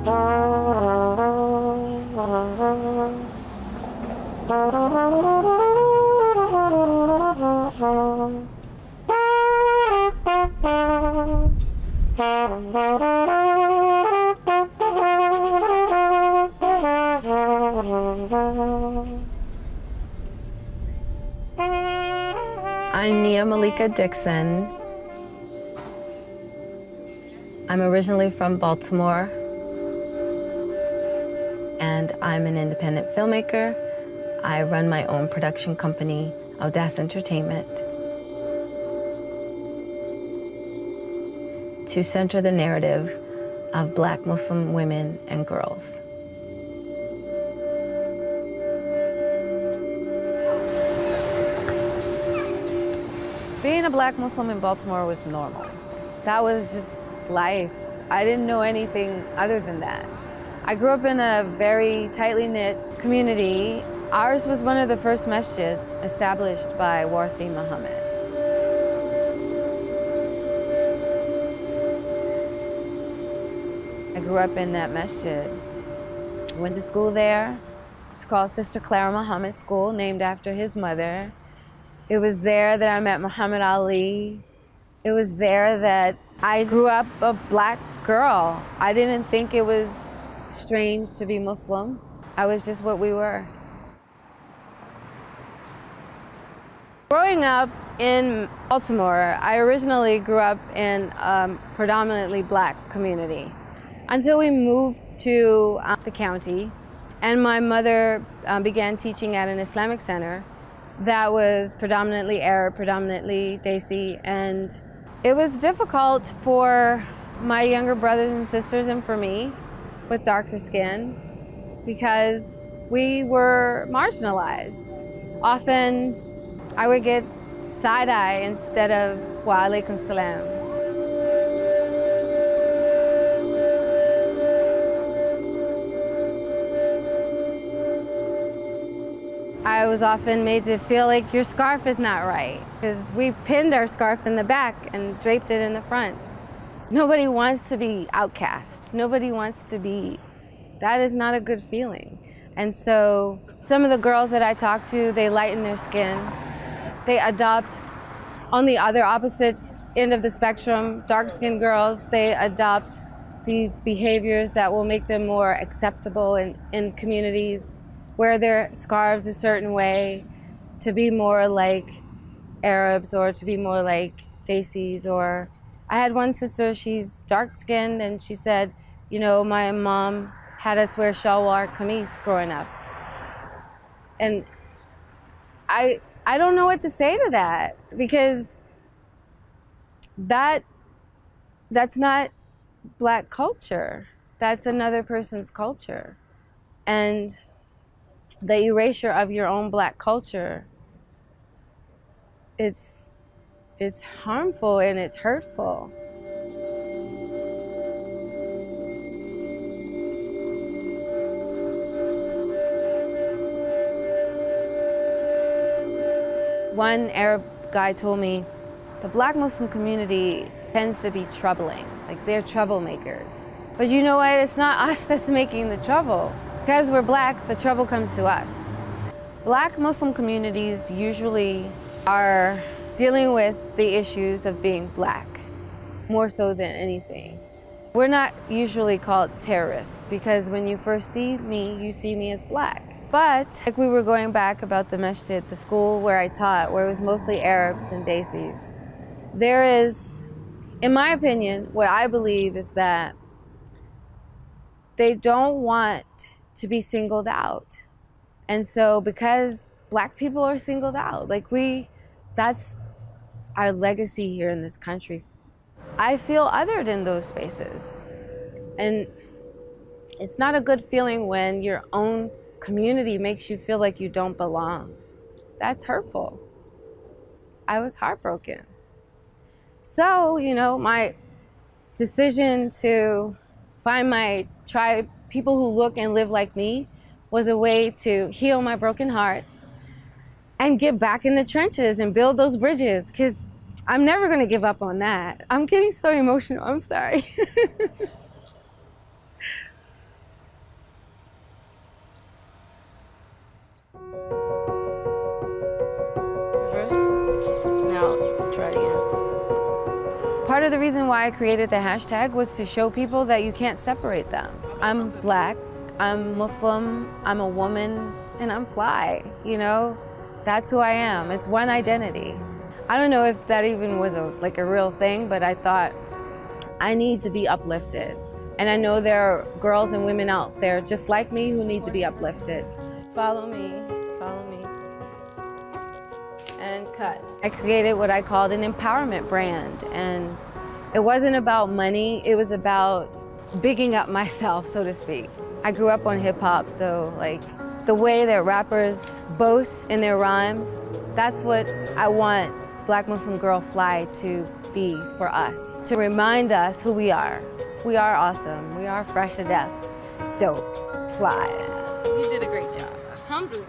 I'm Malika Dixon. I'm originally from Baltimore, and I'm an independent filmmaker. I run my own production company, Audace Entertainment, to center the narrative of Black Muslim women and girls. Being a Black Muslim in Baltimore was normal. That was just life. I didn't know anything other than that. I grew up in a very tightly knit community. Ours was one of the first masjids established by Warthi Muhammad. I grew up in that masjid. Went to school there. It's called Sister Clara Muhammad School, named after his mother. It was there that I met Muhammad Ali. It was there that I grew up a Black girl. I didn't think it was strange to be Muslim. I was just what we were. Growing up in Baltimore, I originally grew up in a predominantly Black community until we moved to the county, and my mother began teaching at an Islamic center that was predominantly Arab, predominantly Desi, and it was difficult for my younger brothers and sisters and for me with darker skin because we were marginalized. Often I would get side-eye instead of wa alaikum salam. I was often made to feel like your scarf is not right because we pinned our scarf in the back and draped it in the front. Nobody wants to be outcast. Nobody wants to be, that is not a good feeling. And so some of the girls that I talk to, they lighten their skin. They adopt, on the other opposite end of the spectrum, dark-skinned girls, they adopt these behaviors that will make them more acceptable in communities, wear their scarves a certain way to be more like Arabs or to be more like Desis. Or I had one sister, she's dark-skinned, and she said, you know, my mom had us wear shalwar kameez growing up. And I don't know what to say to that, because that's not Black culture. That's another person's culture. And the erasure of your own Black culture, it's harmful and it's hurtful. One Arab guy told me, the Black Muslim community tends to be troubling, like they're troublemakers. But you know what, it's not us that's making the trouble. Because we're Black, the trouble comes to us. Black Muslim communities usually are dealing with the issues of being Black, more so than anything. We're not usually called terrorists because when you first see me, you see me as Black. But like we were going back about the masjid, the school where I taught, where it was mostly Arabs and Desis, there is, in my opinion, what I believe is that they don't want to be singled out. And so because Black people are singled out, like that's our legacy here in this country. I feel othered in those spaces. And it's not a good feeling when your own community makes you feel like you don't belong. That's hurtful. I was heartbroken. So, you know, my decision to find my tribe, people who look and live like me, was a way to heal my broken heart and get back in the trenches and build those bridges, because I'm never gonna give up on that. I'm getting so emotional, I'm sorry. Reverse. Now, try it again. Part of the reason why I created the hashtag was to show people that you can't separate them. I'm Black, I'm Muslim, I'm a woman, and I'm fly, you know? That's who I am. It's one identity. I don't know if that even was a real thing, but I thought I need to be uplifted. And I know there are girls and women out there just like me who need to be uplifted. Follow me, and cut. I created what I called an empowerment brand, and it wasn't about money, it was about bigging up myself, so to speak. I grew up on hip hop, so the way that rappers boast in their rhymes, that's what I want Black Muslim Girl Fly to be for us, to remind us who we are. We are awesome, we are fresh to death, dope, fly. You did a great job. Alhamdulillah.